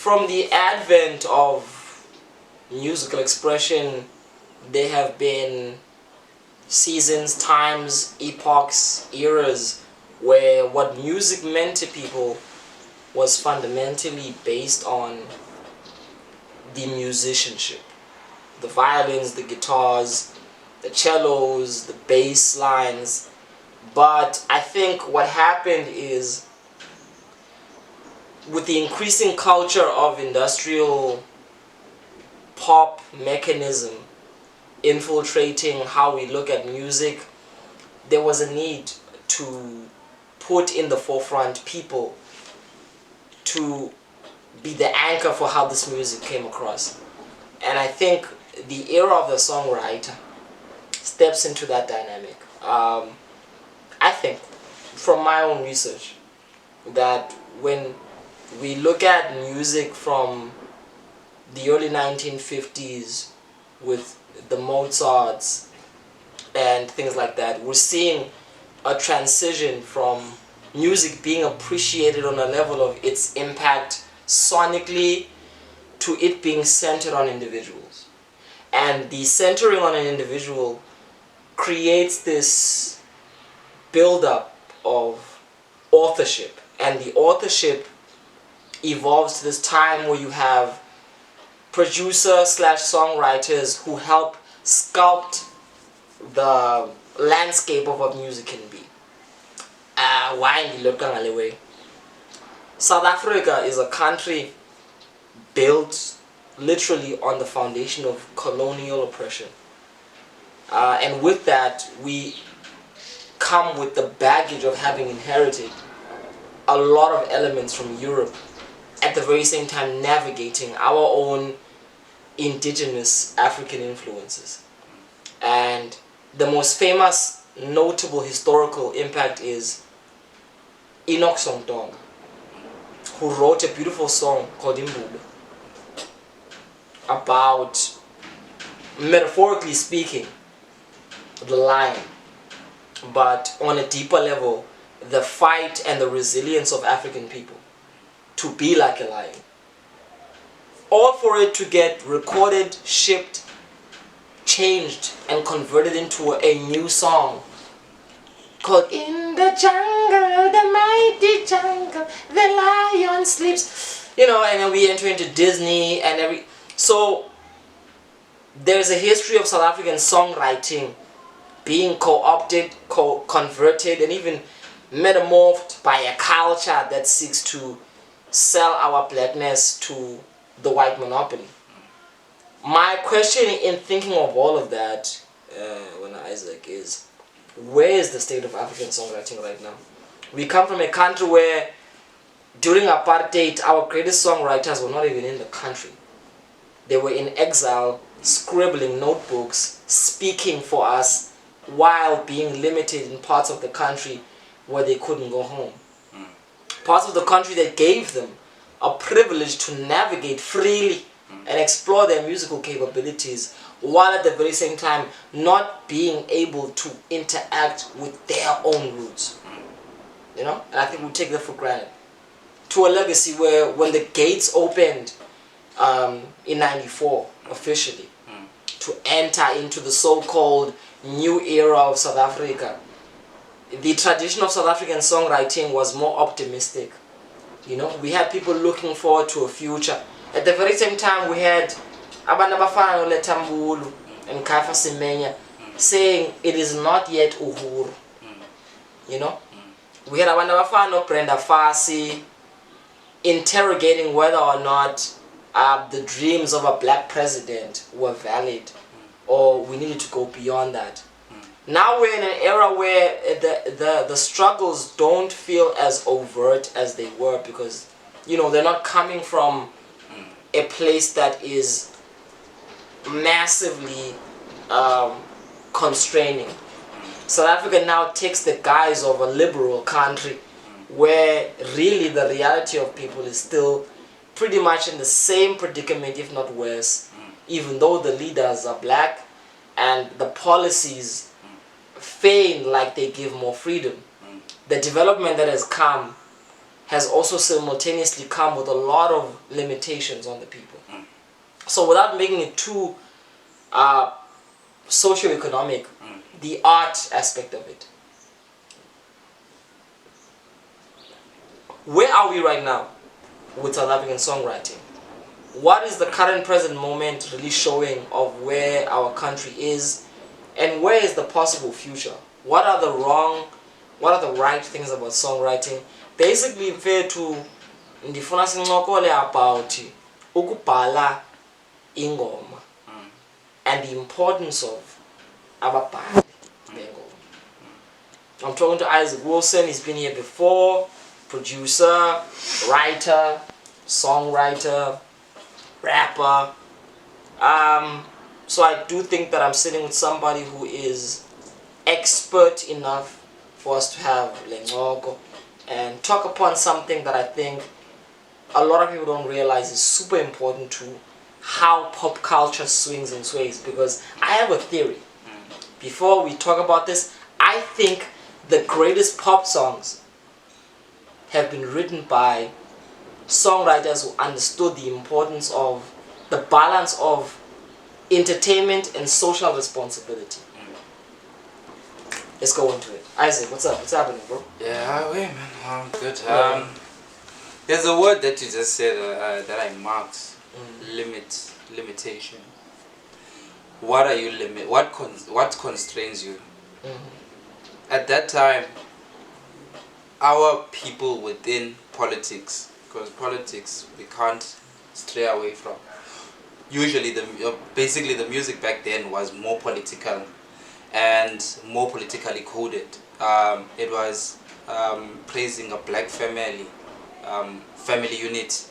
from the advent of musical expression, there have been seasons, times, epochs, eras where what music meant to people was fundamentally based on the musicianship. The violins, the guitars, the cellos, the bass lines. But I think what happened is, with the increasing culture of industrial pop mechanism infiltrating how we look at music, there was a need to put in the forefront people to be the anchor for how this music came across. And I think the era of the songwriter steps into that dynamic. I think, from my own research, that when we look at music from the early 1950s with the Mozarts and things like that, we're seeing a transition from music being appreciated on a level of its impact sonically to it being centered on individuals. And the centering on an individual creates this build-up of authorship, and the authorship evolves to this time where you have producer/songwriters who help sculpt the landscape of what music can be. Why ndiloka ngale way? South Africa is a country built literally on the foundation of colonial oppression. And with that, we come with the baggage of having inherited a lot of elements from Europe, at the very same time navigating our own indigenous African influences. And the most famous, notable historical impact is Enoch Songtonga, who wrote a beautiful song called Imbube about, metaphorically speaking, the lion, but on a deeper level, the fight and the resilience of African people to be like a lion. All for it to get recorded, shipped, changed, and converted into a new song called In the Jungle, the Mighty Jungle, the Lion Sleeps. You know, and then we enter into Disney and so there's a history of South African songwriting being co-opted, converted, and even metamorphed by a culture that seeks to sell our blackness to the white monopoly. My question in thinking of all of that, Isaac, is where is the state of African songwriting right now? We come from a country where during apartheid our greatest songwriters were not even in the country. They were in exile, scribbling notebooks, speaking for us, while being limited in parts of the country where they couldn't go home. Parts of the country that gave them a privilege to navigate freely and explore their musical capabilities, while at the very same time not being able to interact with their own roots. You know? And I think we take that for granted. To a legacy where when the gates opened in 94 officially to enter into the so-called new era of South Africa, the tradition of South African songwriting was more optimistic. You know, we had people looking forward to a future. At the very same time, we had abantu abafana noLetambulu and Kaifa Semenya saying it is not yet uhuru. You know, we had abantu abafana Brenda Fassie interrogating whether or not the dreams of a black president were valid, or we needed to go beyond that. Now we're in an era where the struggles don't feel as overt as they were, because, you know, they're not coming from a place that is massively constraining. South Africa now takes the guise of a liberal country where really the reality of people is still pretty much in the same predicament, if not worse, even though the leaders are black and the policies feign like they give more freedom. The development that has come has also simultaneously come with a lot of limitations on the people. So without making it too socio-economic, the art aspect of it. Where are we right now with South African songwriting? What is the current present moment really showing of where our country is, and where is the possible future? What are the right things about songwriting? Basically, mfethu ndifuna sincokole about ukubhala ingoma and the importance of ababhali bengoma. I'm talking to Isaac Wilson. He's been here before. Producer, writer, songwriter, rapper. So I do think that I'm sitting with somebody who is expert enough for us to have lencoko and talk upon something that I think a lot of people don't realize is super important to how pop culture swings and sways. Because I have a theory. Before we talk about this, I think the greatest pop songs have been written by songwriters who understood the importance of the balance of entertainment and social responsibility. Let's go into it. Isaac, what's up? What's happening, bro? Yeah, wait, man. I'm good. There's a word that you just said that I marked. Limitation. What are you what constrains you? At that time, our people within politics, because politics we can't stray away from. Usually, basically the music back then was more political and more politically coded. It was praising a black family, family unit.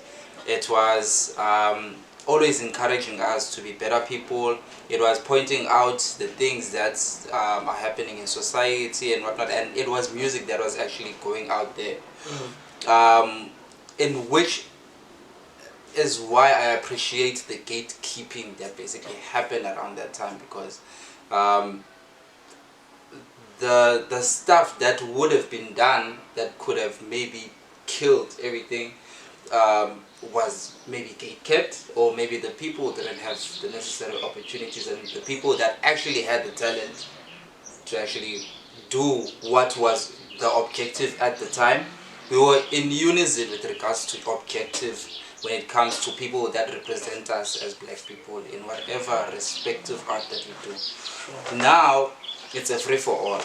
It was always encouraging us to be better people. It was pointing out the things that are happening in society and whatnot. And it was music that was actually going out there, in which is why I appreciate the gatekeeping that basically happened around that time, because the stuff that would have been done that could have maybe killed everything was maybe gate-kept, or maybe the people didn't have the necessary opportunities, and the people that actually had the talent to actually do what was the objective at the time, we were in unison with regards to objective when it comes to people that represent us as black people in whatever respective art that we do. Now, it's a free-for-all.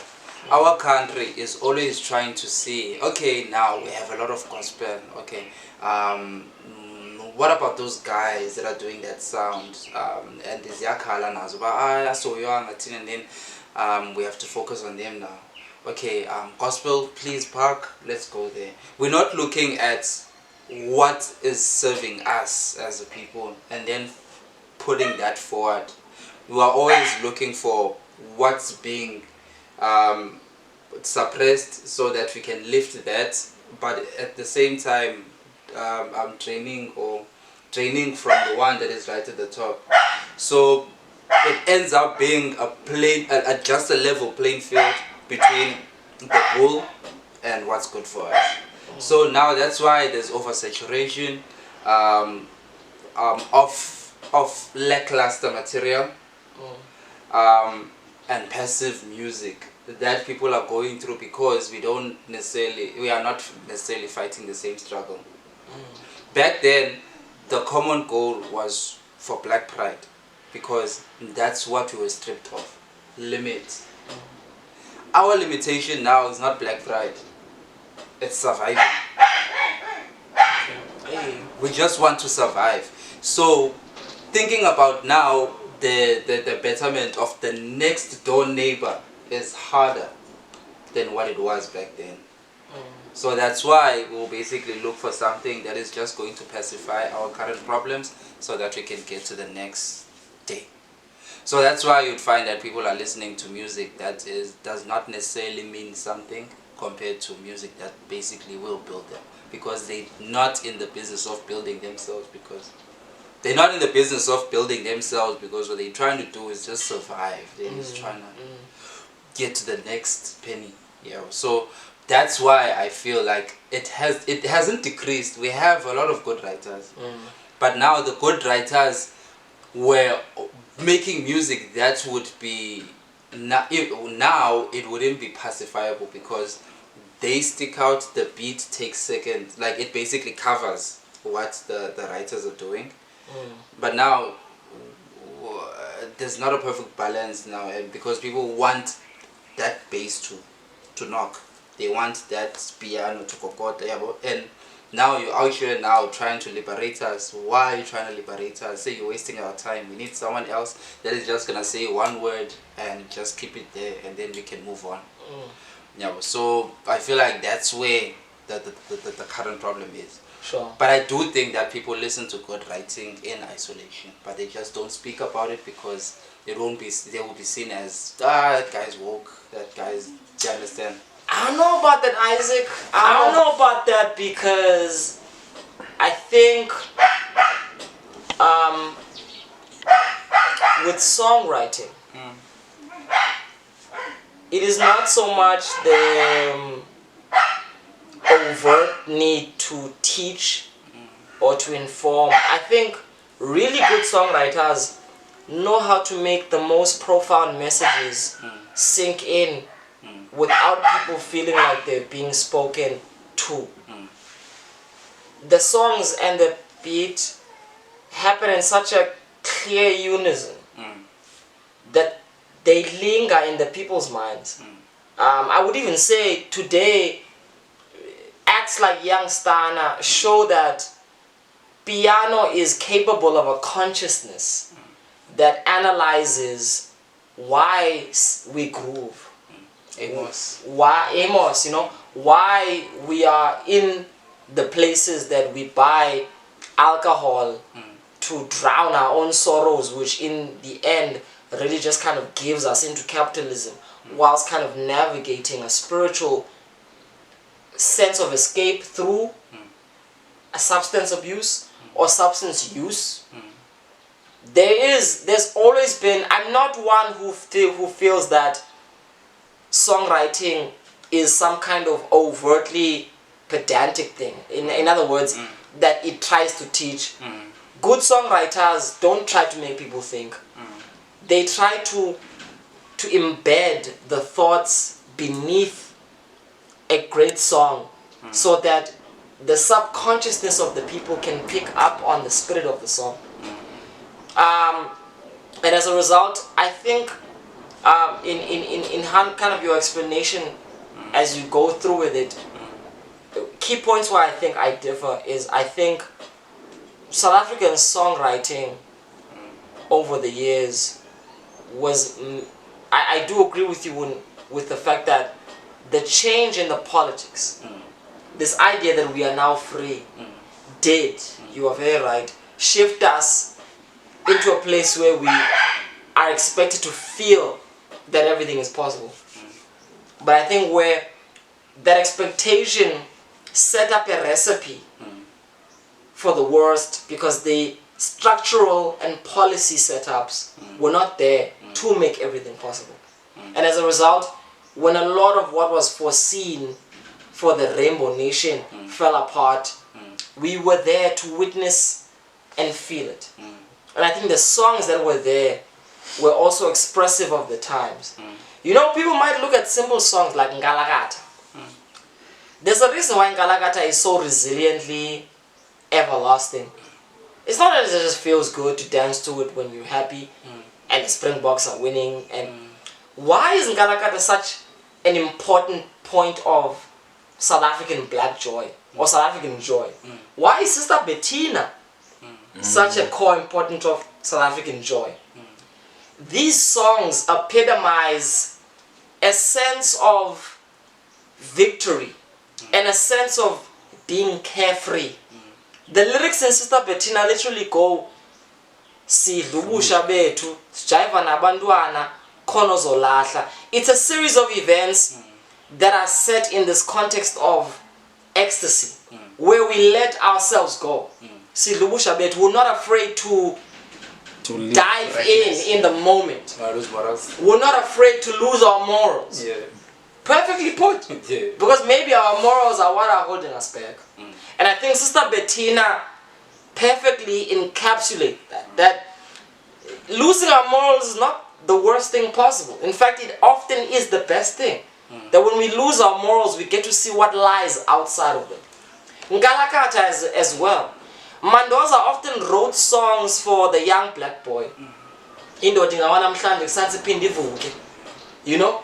Our country is always trying to see, okay, now we have a lot of gospel, okay, what about those guys that are doing that sound, and there's yakhala nazo, but so young, and then we have to focus on them now. Okay, gospel, please park, let's go there. We're not looking at what is serving us as a people and then putting that forward. We are always looking for what's being suppressed so that we can lift that, but at the same time I'm training from the one that is right at the top. So it ends up being just a level playing field between the bull and what's good for us. So now that's why there's oversaturation of lackluster material and passive music that people are going through, because we are not necessarily fighting the same struggle. Back then, the common goal was for black pride, because that's what we were stripped of. Limit. Our limitation now is not black pride. It's surviving. We just want to survive. So, thinking about now the betterment of the next door neighbor is harder than what it was back then. So that's why we'll basically look for something that is just going to pacify our current problems so that we can get to the next day. So that's why you'd find that people are listening to music that does not necessarily mean something compared to music that basically will build them, because they're not in the business of building themselves, because what they're trying to do is just survive. They're just trying to get to the next penny. Yeah. So that's why I feel like it hasn't decreased. We have a lot of good writers, but now the good writers were making music that would be now it wouldn't be pacifiable because they stick out, the beat takes second, like it basically covers what the writers are doing. But now there's not a perfect balance now, and because people want that bass to knock, they want that piano to kokota, and now you're out here now trying to liberate us. Why are you trying to liberate us? Say you're wasting our time. We need someone else that is just gonna say one word and just keep it there, and then we can move on. Yeah, so I feel like that's where the current problem is. Sure. But I do think that people listen to good writing in isolation, but they just don't speak about it because they will be seen as that guy's woke, that guy's, do you understand? I don't know about that, Isaac. I don't know about that because I think with songwriting, it is not so much the overt need to teach or to inform. I think really good songwriters know how to make the most profound messages sink in without people feeling like they're being spoken to. The songs and the beat happen in such a clear unison that they linger in the people's minds. I would even say today acts like Young Stana show that piano is capable of a consciousness that analyzes why we groove. Amos, you know, why we are in the places that we buy alcohol to drown our own sorrows, which in the end really just kind of gives us into capitalism, whilst kind of navigating a spiritual sense of escape through a substance abuse or substance use. There's always been, I'm not one who feels that songwriting is some kind of overtly pedantic thing. In other words, that it tries to teach. Good songwriters don't try to make people think. They try to embed the thoughts beneath a great song so that the subconsciousness of the people can pick up on the spirit of the song. And as a result, I think in kind of your explanation as you go through with it, key points where I think I differ is I think South African songwriting over the years was, I do agree with you with the fact that the change in the politics, this idea that we are now free, did, you are very right, shift us into a place where we are expected to feel that everything is possible. But I think where that expectation set up a recipe for the worst because the structural and policy setups were not there to make everything possible. And as a result, when a lot of what was foreseen for the Rainbow Nation fell apart, we were there to witness and feel it. And I think the songs that were there were also expressive of the times. You know, people might look at simple songs like Ngalagata. There's a reason why Ngalagata is so resiliently everlasting. It's not that it just feels good to dance to it when you're happy and the Springboks are winning. And why is Ngalagata such an important point of South African black joy or South African joy? Why is Sister Bettina such a core important of South African joy? These songs epitomize a sense of victory and a sense of being carefree. The lyrics in Sister Bettina literally go, sidlubusha bethu, sijayiva nabantwana, khono zolahla. It's a series of events that are set in this context of ecstasy, where we let ourselves go. Sidlubusha bethu, we're not afraid to dive in the moment. We're not afraid to lose our morals. Perfectly put. Yeah. Because maybe our morals are what are holding us back. And I think Sister Bettina perfectly encapsulates that. That losing our morals is not the worst thing possible. In fact, it often is the best thing. That when we lose our morals, we get to see what lies outside of them. Ngalakata as well. Mandoza often wrote songs for the young black boy. You know?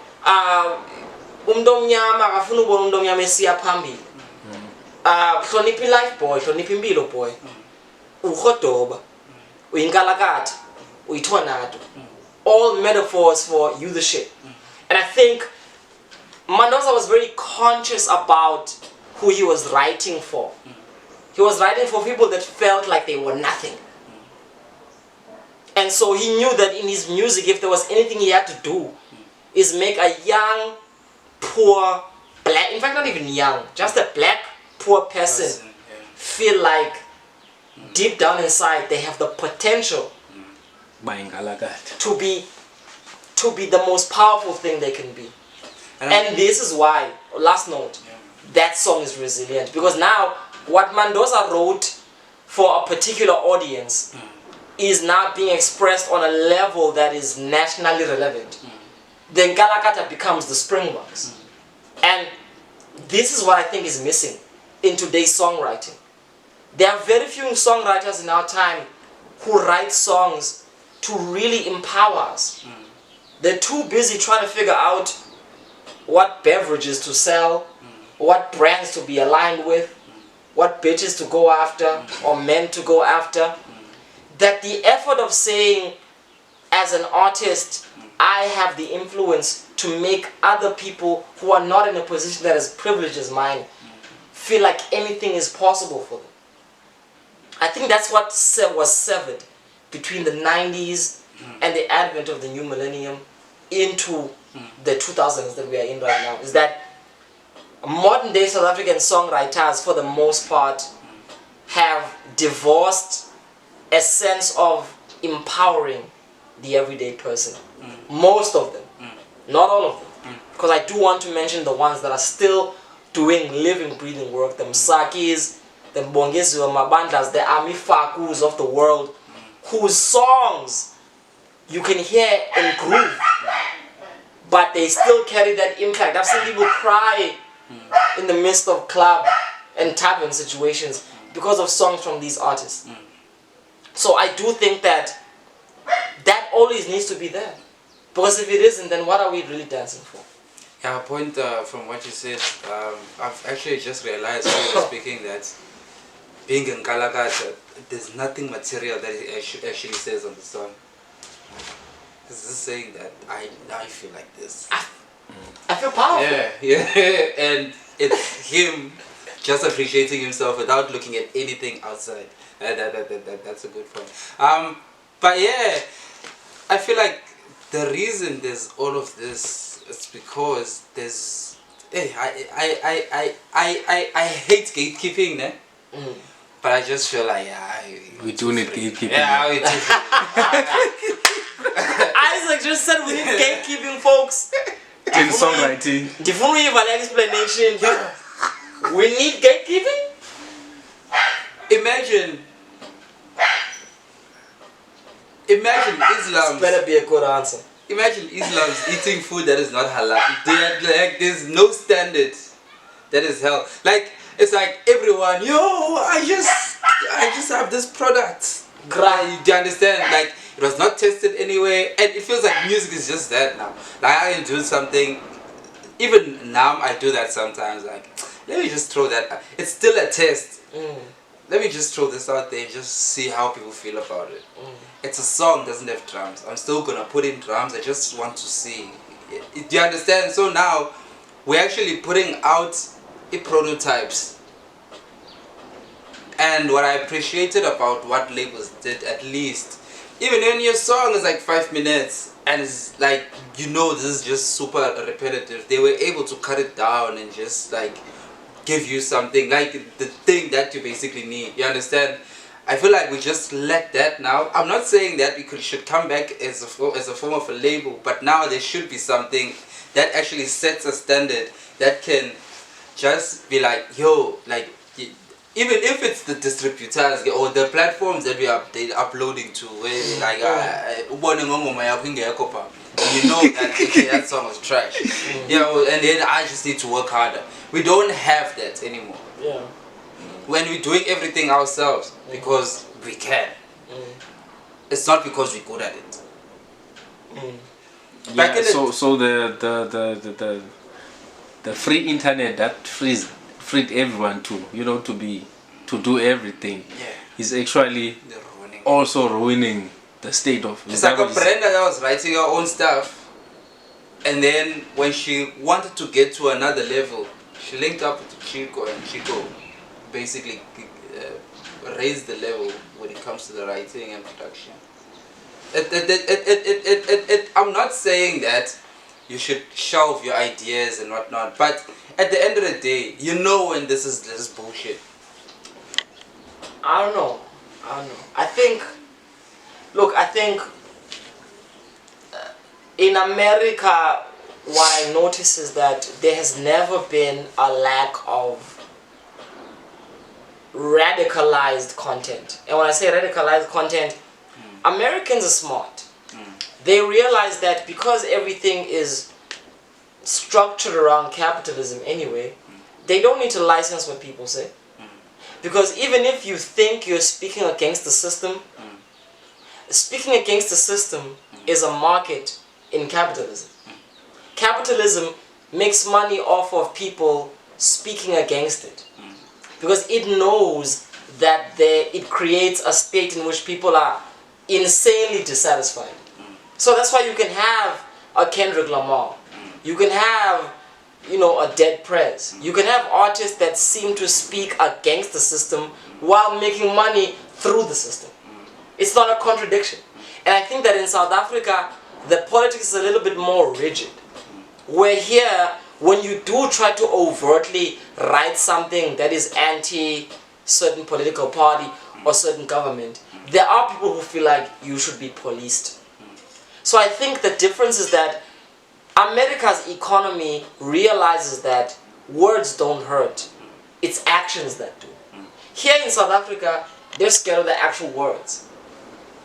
Umuntu omnyama akafuna ubona umuntu omnyama esiya phambili. Hlonipha life boy, hlonipha impilo boy. Ugodoba, uyinkalakatha, uyithonado. All metaphors for you the shit. And I think Mandoza was very conscious about who he was writing for. He was writing for people that felt like they were nothing. And so he knew that in his music, if there was anything he had to do, is make a young, poor, black, in fact not even young, just a black, poor person feel like deep down inside they have the potential to be the most powerful thing they can be. And this is why, last note, that song is resilient. Because now, what Mandoza wrote for a particular audience is now being expressed on a level that is nationally relevant. Then Galakata becomes the Springboks. And this is what I think is missing in today's songwriting. There are very few songwriters in our time who write songs to really empower us. They're too busy trying to figure out what beverages to sell, what brands to be aligned with, what bitches to go after or men to go after. That the effort of saying, as an artist, I have the influence to make other people who are not in a position that is privileged as mine feel like anything is possible for them. I think that's what was severed between the 90s and the advent of the new millennium into the 2000s that we are in right now. Is that modern day South African songwriters, for the most part, have divorced a sense of empowering the everyday person. Most of them, not all of them, because I do want to mention the ones that are still doing living, breathing work. The Msakis, the Mbongezi, the Mabandlas, the Ami Fakus of the world, whose songs you can hear and groove, but they still carry that impact. I've seen people cry in the midst of club and tavern situations because of songs from these artists. So I do think that that always needs to be there. Because if it isn't, then what are we really dancing for? Yeah, a point from what you said, I've actually just realized while you were speaking that being in Kalakata, there's nothing material that he actually says on the song. He's just saying that I feel like this. I feel powerful. Yeah, and it's him just appreciating himself without looking at anything outside. That's a good point. But yeah, I feel like the reason there's all of this is because there's I hate gatekeeping, ne? But I just feel like we do need gatekeeping. Yeah, we do. Isaac just said we need gatekeeping, folks. In songwriting. Different explanation. We need gatekeeping? Imagine Islam. Better be a good answer. Imagine Islam's eating food that is not halal. There's no standard that is held. Like it's like everyone, I just have this product. Do you understand? Like it was not tested anyway, and it feels like music is just that now. Like I can do something. Even now I do that sometimes. Like let me just throw that. It's still a test. Let me just throw this out there and just see how people feel about it. It's a song, doesn't have drums. I'm still gonna put in drums. I just want to see. Do you understand? So now we're actually putting out prototypes. And what I appreciated about what labels did, at least, even when your song is like 5 minutes and it's like, this is just super repetitive, they were able to cut it down and just like give you something like the thing that you basically need. You understand? I feel like we just let that now. I'm not saying that we should come back as a form of a label, but now there should be something that actually sets a standard that can just be like, yo, like, even if it's the distributors or the platforms that we are uploading to, where like, you know that okay, that song was trash, you know, and then I just need to work harder. We don't have that anymore. Yeah. When we're doing everything ourselves because we can, it's not because we're good at it. Yeah, so the free internet that freed everyone to do everything is actually also ruining the state of. It's like a Brenda that was writing her own stuff, and then when she wanted to get to another level, she linked up with Chico, and Chico basically raised the level when it comes to the writing and production. I'm not saying that you should shelve your ideas and whatnot, but at the end of the day, you know when this is bullshit. I don't know. I think in America, what I notice is that there has never been a lack of radicalized content. And when I say radicalized content, Americans are smart. They realize that because everything is structured around capitalism anyway, they don't need to license what people say. Because even if you think you're speaking against the system, speaking against the system is a market in capitalism. Capitalism makes money off of people speaking against it. Because it knows that it creates a state in which people are insanely dissatisfied. So that's why you can have a Kendrick Lamar. You can have, a Dead Prez. You can have artists that seem to speak against the system while making money through the system. It's not a contradiction. And I think that in South Africa, the politics is a little bit more rigid. Where here, when you do try to overtly write something that is anti certain political party or certain government, there are people who feel like you should be policed. So I think the difference is that America's economy realizes that words don't hurt. It's actions that do. Here in South Africa, they're scared of the actual words.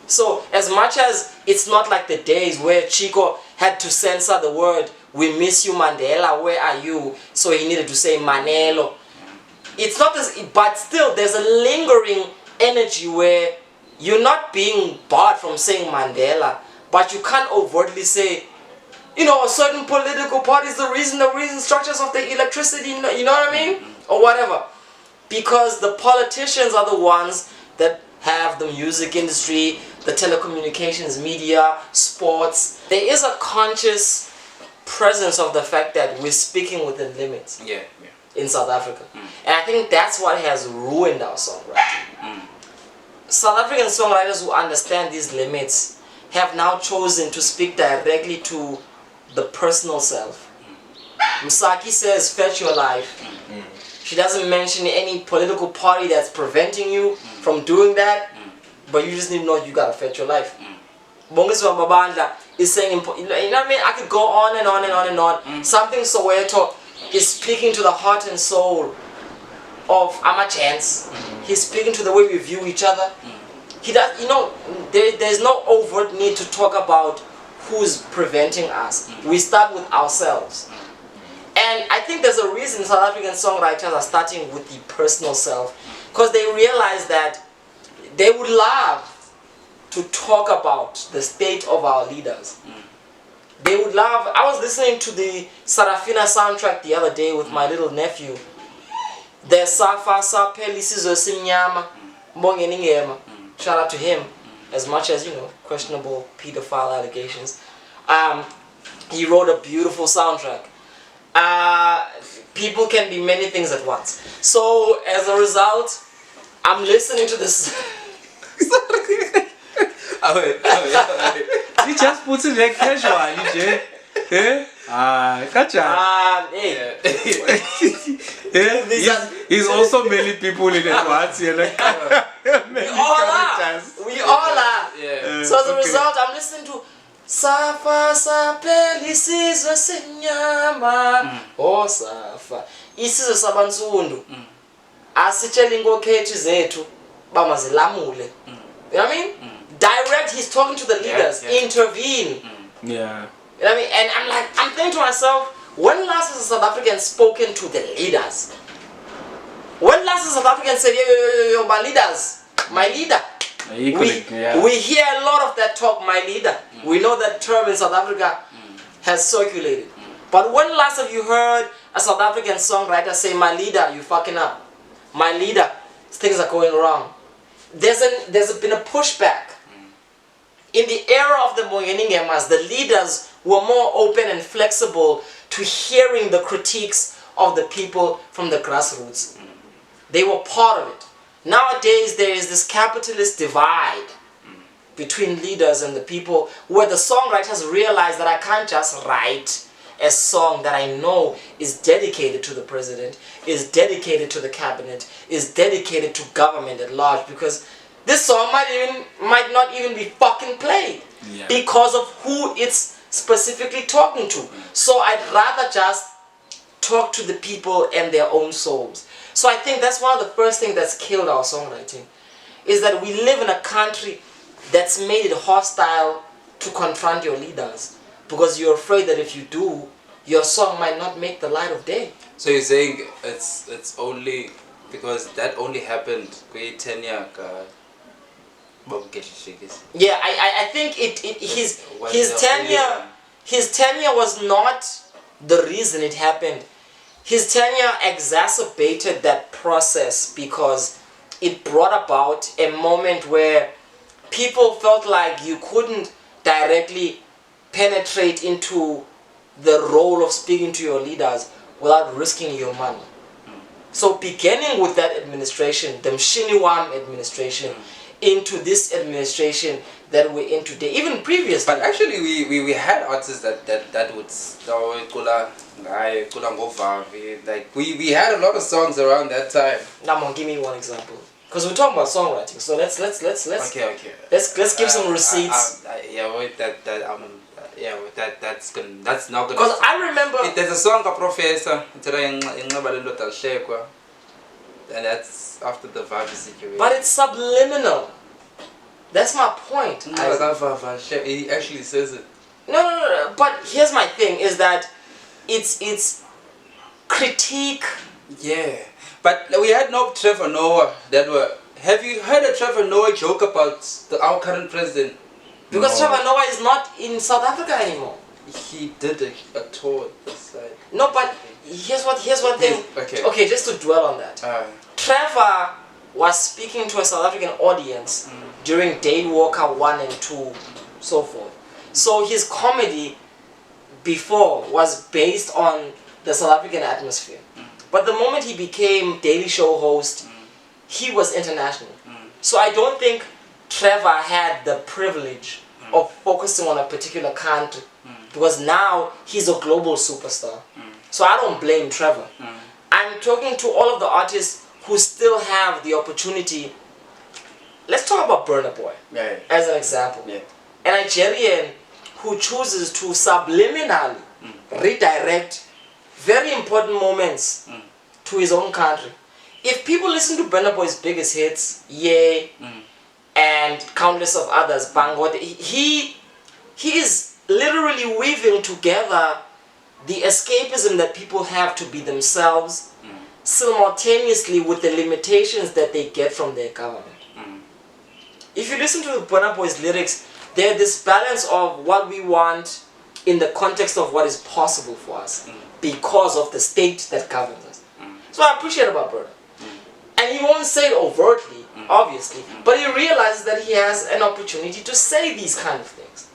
So as much as it's not like the days where Chico had to censor the word, "We miss you Mandela, where are you?" So he needed to say Manelo. It's not as, but still there's a lingering energy where you're not being barred from saying Mandela, but you can't overtly say, a certain political party is the reason structures of the electricity, you know what I mean? Or whatever. Because the politicians are the ones that have the music industry, the telecommunications, media, sports. There is a conscious presence of the fact that we're speaking within limits in South Africa. And I think that's what has ruined our songwriting. South African songwriters who understand these limits have now chosen to speak directly to the personal self. Msaki says, "Fetch your life." She doesn't mention any political party that's preventing you from doing that, but you just need to know you gotta fetch your life. Bongiswa Mabandla is saying, you know what I mean? I could go on and on and on and on. Something Soweto is speaking to the heart and soul of Amachance. He's speaking to the way we view each other. He does, there's no overt need to talk about who's preventing us. We start with ourselves. And I think there's a reason South African songwriters are starting with the personal self, because they realize that they would love to talk about the state of our leaders. They would love, I was listening to the Sarafina soundtrack the other day with my little nephew. The Safa Sapeli Sizo Simnyama Mbongeningema. Shout out to him, as much as, questionable pedophile allegations. He wrote a beautiful soundtrack. People can be many things at once. So, as a result, I'm listening to this. He just puts it like casually, Jay. He's also many people in it once. We all are. So as a result, I'm listening to Safa Sapeli Sizo senyama osafa isizwe sabansundu asitshela inkokhethu zethu bamazilamule. You know what I mean? Direct, he's talking to the leaders, intervene. Yeah. You know what I mean? And I'm thinking to myself, when last has a South African spoken to the leaders? When last has a South African said, yo, my leaders, my leader? We hear a lot of that talk, my leader. We know that term in South Africa has circulated. But when last have you heard a South African songwriter say, my leader, you fucking up. My leader, things are going wrong. There's been a pushback. In the era of the Moyeningemas, the leaders were more open and flexible to hearing the critiques of the people from the grassroots. They were part of it. Nowadays, there is this capitalist divide between leaders and the people, where the songwriters realize that I can't just write a song that I know is dedicated to the president, is dedicated to the cabinet, is dedicated to government at large, because this song might not even be fucking played because of who it's specifically talking to. So I'd rather just talk to the people and their own souls. So I think that's one of the first things that's killed our songwriting, is that we live in a country that's made it hostile to confront your leaders, because you're afraid that if you do, your song might not make the light of day. So you're saying it's only because that only happened 10 years. Yeah, I think his tenure was not the reason it happened. His tenure exacerbated that process because it brought about a moment where people felt like you couldn't directly penetrate into the role of speaking to your leaders without risking your money. So beginning with that administration, the Mshiniwam administration, into this administration that we're in today, even previously. But actually we had artists that would like we had a lot of songs around that time. Now give me one example. Because we're talking about songwriting, so let's okay. Let's give some receipts. That's not gonna. Because I remember there's a song a professor, and that's after the Vavi situation. But it's subliminal. That's my point. He actually says it. No. But here's my thing: is that it's critique. Yeah. But we had no Trevor Noah that were. Have you heard a Trevor Noah joke about our current president? Because Trevor Noah is not in South Africa anymore. He did a tour this side. No, but here's one thing. Okay, just to dwell on that. Trevor was speaking to a South African audience during Date Walker 1 and 2, so forth. So his comedy before was based on the South African atmosphere. But the moment he became Daily Show host, he was international. So I don't think Trevor had the privilege of focusing on a particular country, because now he's a global superstar. So I don't blame Trevor. I'm talking to all of the artists who still have the opportunity. Let's talk about Burna Boy as an example. A Nigerian who chooses to subliminally redirect very important moments to his own country. If people listen to Burna Boy's biggest hits, and countless of others, Bangot, he is literally weaving together the escapism that people have to be themselves, simultaneously with the limitations that they get from their government. If you listen to Burna Boy's lyrics, there's this balance of what we want in the context of what is possible for us because of the state that governs us. So I appreciate about Burna. And he won't say it overtly, obviously, but he realizes that he has an opportunity to say these kind of things.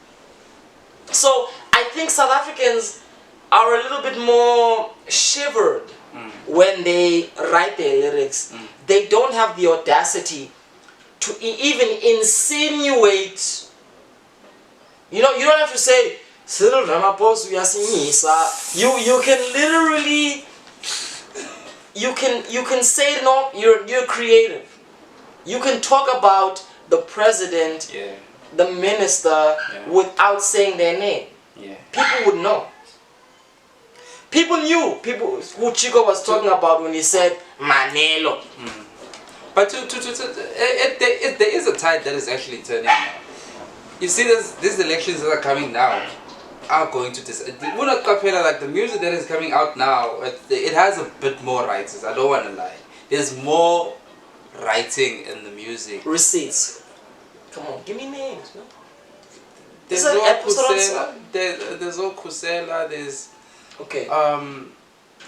So I think South Africans are a little bit more shivered when they write their lyrics. They don't have the audacity to even insinuate. You know, you don't have to say, Cyril Ramaphosa uyasinyisa. You can literally, you can say, no, you're creative. You can talk about the president, the minister, without saying their name. People would know. People knew. People who Chico was talking about when he said Manelo. But there is a tide that is actually turning now. You see, these elections that are coming now are going to this. Like the music that is coming out now, it has a bit more writers. I don't want to lie. There's more writing in the music. Receipts. Come on, give me names. No? There's Kusela. There's okay.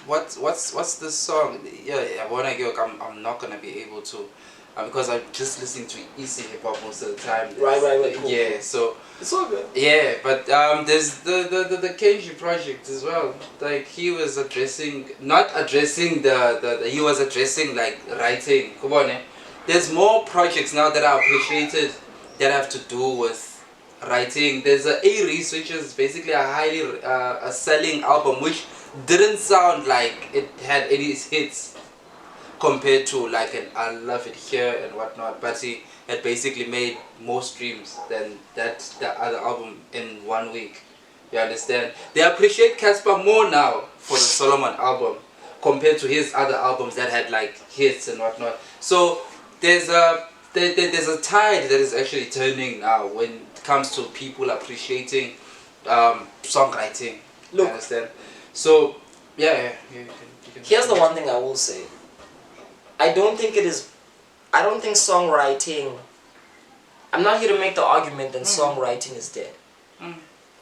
What's the song? Yeah. When I go, I'm not gonna be able to, because I'm just listening to easy hip hop most of the time. Right. Cool. Yeah, so it's all good. Yeah, but there's the Kenji project as well. Like he was not addressing he was addressing like writing. Come on, eh? There's more projects now that are appreciated that have to do with writing. There's a Aries, which is basically a highly a selling album, which didn't sound like it had any hits compared to like an I Love It Here and whatnot, but he had basically made more streams than the other album in 1 week. You understand? They appreciate Casper more now for the Solomon album compared to his other albums that had like hits and whatnot. So there's a tide that is actually turning now when it comes to people appreciating songwriting. Look, you understand? So yeah. You can here's the one thing I will say. I don't think songwriting. I'm not here to make the argument that songwriting is dead.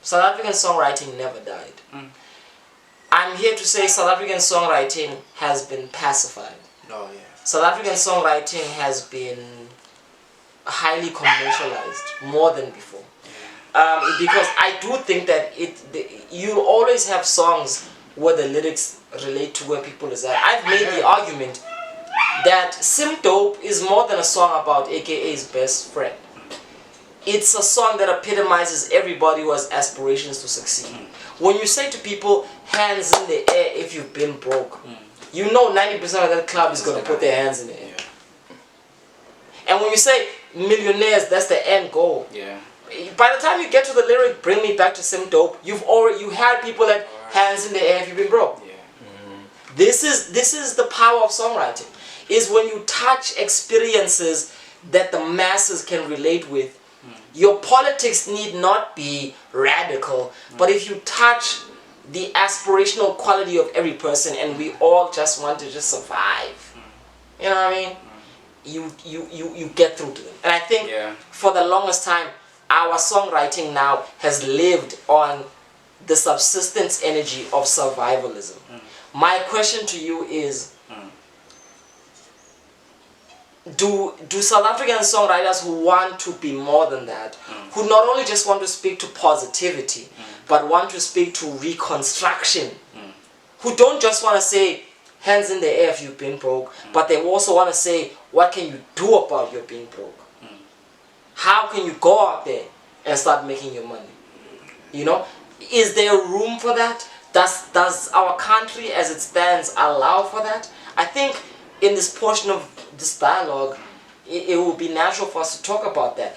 South African songwriting never died. I'm here to say South African songwriting has been pacified. Oh, yeah. South African songwriting has been highly commercialized more than before. Because I do think that you'll always have songs where the lyrics relate to where people reside. I've made the argument that Sim Dope is more than a song about AKA's best friend. It's a song that epitomizes everybody who has aspirations to succeed. When you say to people, hands in the air if you've been broke, you know 90% of that club is going to put their hands in the air. And when you say millionaires, that's the end goal. Yeah. By the time you get to the lyric, bring me back to Sim Dope, you had people that hands in the air if you've been broke. Yeah. This is the power of songwriting. Is when you touch experiences that the masses can relate with. Your politics need not be radical, but if you touch the aspirational quality of every person and we all just want to just survive, you know what I mean? You get through to them. And I think for the longest time, our songwriting now has lived on the subsistence energy of survivalism. My question to you is, do South African songwriters who want to be more than that, who not only just want to speak to positivity, but want to speak to reconstruction, who don't just want to say hands in the air if you've been broke, but they also want to say what can you do about your being broke? How can you go out there and start making your money? You know, is there room for that? Does our country as it stands allow for that? I think in this portion of this dialogue, it will be natural for us to talk about that.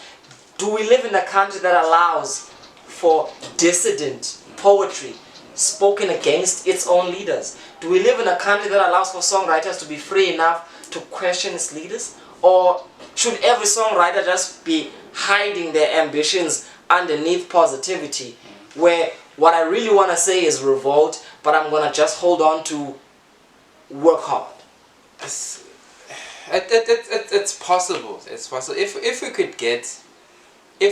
Do we live in a country that allows for dissident poetry spoken against its own leaders? Do we live in a country that allows for songwriters to be free enough to question its leaders? Or should every songwriter just be hiding their ambitions underneath positivity, where what I really want to say is revolt, but I'm going to just hold on to work hard? It's possible. It's possible. If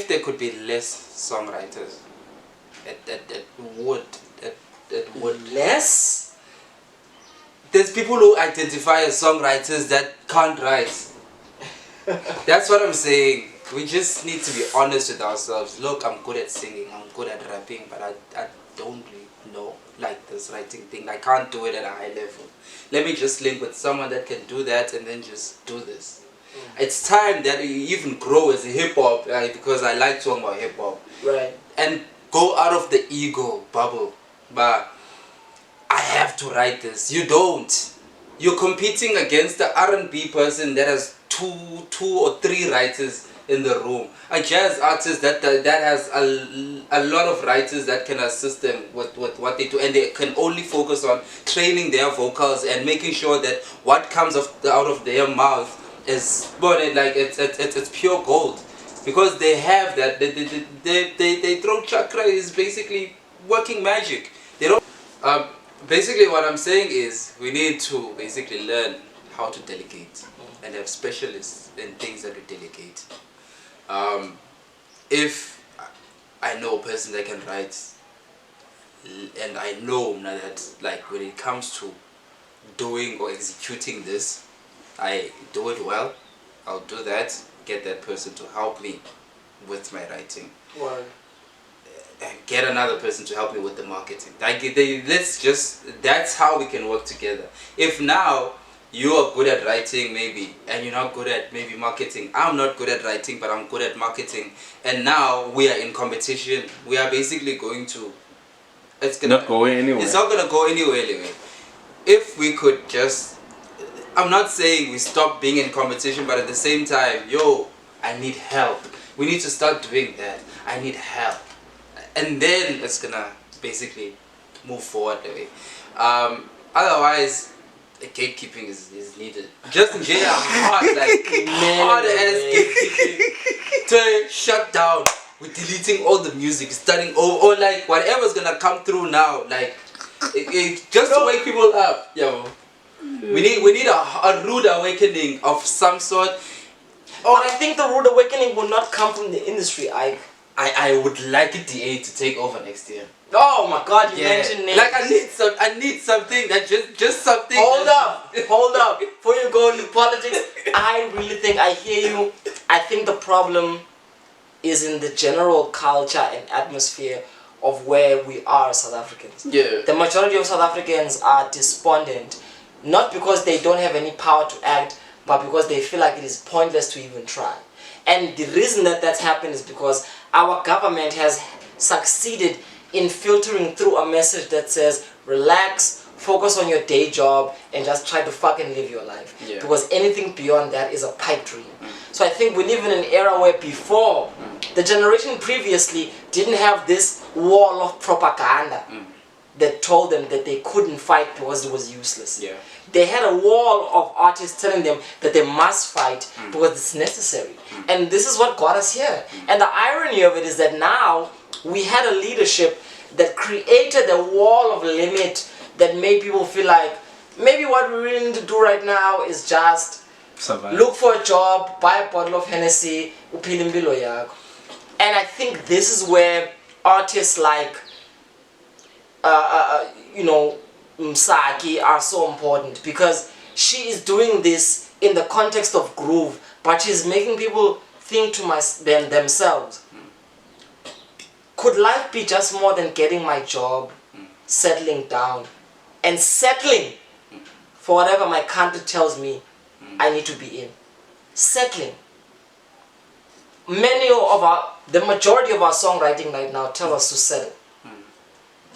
there could be less songwriters, it would. Less? There's people who identify as songwriters that can't write. That's what I'm saying. We just need to be honest with ourselves. Look, I'm good at singing, I'm good at rapping, but I don't really know like this writing thing. I can't do it at a high level. Let me just link with someone that can do that and then just do this. It's time that you even grow as a hip hop, right? Because I like talking about hip hop. Right. And go out of the ego bubble. But I have to write this. You don't. You're competing against the R&B person that has two or three writers in the room. A jazz artist that has a lot of writers that can assist them with what they do, and they can only focus on training their vocals and making sure that what comes out of their mouth is like it's pure gold, because they have that. They throw chakra is basically working magic. They don't. Basically, what I'm saying is we need to basically learn how to delegate and have specialists in things that we delegate. If I know a person that can write, and I know now that like when it comes to doing or executing this, I do it well, I'll do that, get that person to help me with my writing. Word. And get another person to help me with the marketing. That's how we can work together. If now you are good at writing maybe, and you're not good at maybe marketing, I'm not good at writing but I'm good at marketing, and now we are in competition, we are basically going to, it's not going anywhere. It's not gonna go anywhere anyway. If we could just, I'm not saying we stop being in competition, but at the same time, yo, I need help. We need to start doing that. I need help. And then it's gonna basically move forward that way. Otherwise, the gatekeeping is needed. Just in general, hard as gatekeeping to shut down. We're deleting all the music, starting over, or like whatever's gonna come through now, like just to wake people up. Yo, we need a rude awakening of some sort. But I think the rude awakening will not come from the industry. I would like DA to take over next year. Oh my God! You mentioned names. Like I need something that just something. Hold up. Before you go into politics, I really think I hear you. I think the problem is in the general culture and atmosphere of where we are South Africans. Yeah. The majority of South Africans are despondent, not because they don't have any power to act, but because they feel like it is pointless to even try. And the reason that that's happened is because our government has succeeded in filtering through a message that says, relax, focus on your day job, and just try to fucking live your life. Yeah. Because anything beyond that is a pipe dream. So I think we live in an era where before, the generation previously didn't have this wall of propaganda that told them that they couldn't fight because it was useless. Yeah. They had a wall of artists telling them that they must fight because it's necessary. And this is what got us here. And the irony of it is that now we had a leadership that created a wall of limit that made people feel like maybe what we really need to do right now is just survive. Look for a job, buy a bottle of Hennessy, uphile impilo yakho. And I think this is where artists like Msaki are so important, because she is doing this in the context of groove, but she's making people think to themselves, could life be just more than getting my job, settling down, and settling for whatever my country tells me I need to be in? Settling. The majority of our songwriting right now tell us to settle.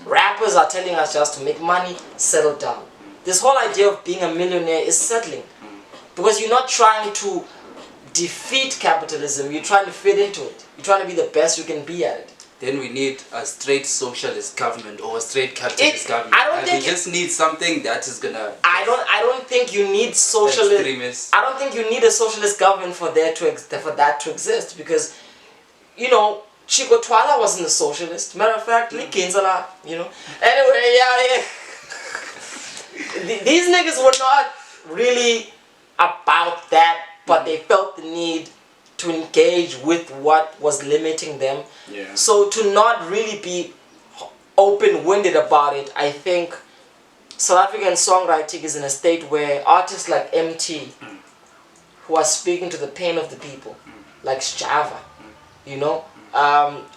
Rappers are telling us just to make money, settle down. This whole idea of being a millionaire is settling. Because you're not trying to defeat capitalism, you're trying to fit into it. You're trying to be the best you can be at it. Then we need a straight socialist government or a straight capitalist government. We just need something that is gonna. I don't think you need socialist. I don't think you need a socialist government for that to exist, because, Chico Twala wasn't a socialist. Matter of fact, Likinzala, Anyway, yeah. These niggas were not really about that, but they felt the need to engage with what was limiting them. Yeah. So to not really be open-winded about it, I think South African songwriting is in a state where artists like MT, who are speaking to the pain of the people, like Sjava,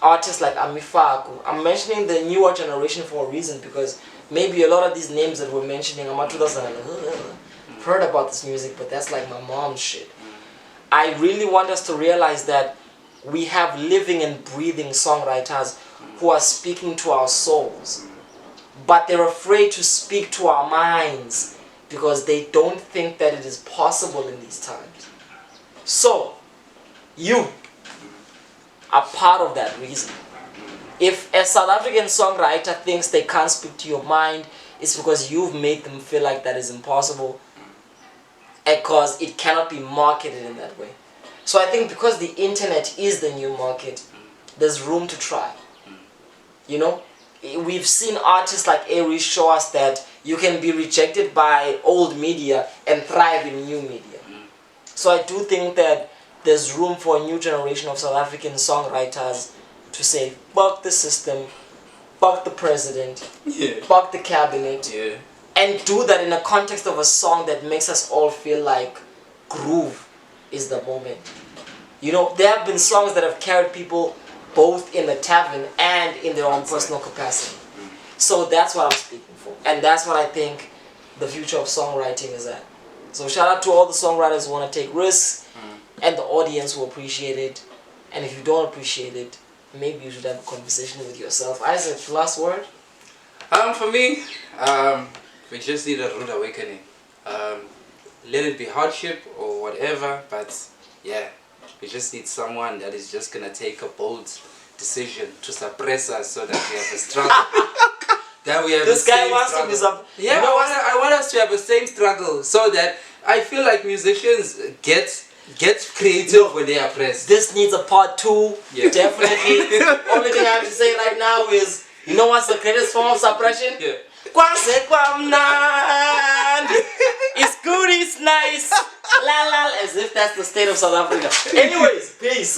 artists like Amifaku. I'm mentioning the newer generation for a reason, because maybe a lot of these names that we're mentioning, I'm 2000, heard about this music, but that's like my mom's shit. I really want us to realize that we have living and breathing songwriters who are speaking to our souls, but they're afraid to speak to our minds because they don't think that it is possible in these times. So, you, are part of that reason. If a South African songwriter thinks they can't speak to your mind, it's because you've made them feel like that is impossible, because it cannot be marketed in that way. So I think because the internet is the new market, there's room to try. You know, we've seen artists like Ari show us that you can be rejected by old media and thrive in new media. So I do think that there's room for a new generation of South African songwriters to say, fuck the system, fuck the president, fuck the cabinet, and do that in the context of a song that makes us all feel like groove is the moment. You know, there have been songs that have carried people both in the tavern and in their own personal capacity. So that's what I'm speaking for. And that's what I think the future of songwriting is at. So shout out to all the songwriters who want to take risks and the audience who appreciate it. And if you don't appreciate it, maybe you should have a conversation with yourself. Isaac, last word? For me, we just need a rude awakening. Let it be hardship or whatever, but yeah, we just need someone that is just gonna take a bold decision to suppress us so that we have a struggle. That we have This the guy same wants struggle. to be some. Yeah, You know I want us to have the same struggle so that I feel like musicians get creative when they are pressed. This needs a part 2. Yeah. Definitely. Only thing I have to say right now is, you know what's the greatest form of suppression? Yeah. Kwase kwamnandi. It's good, it's nice. La la, as if that's the state of South Africa. Anyways, peace.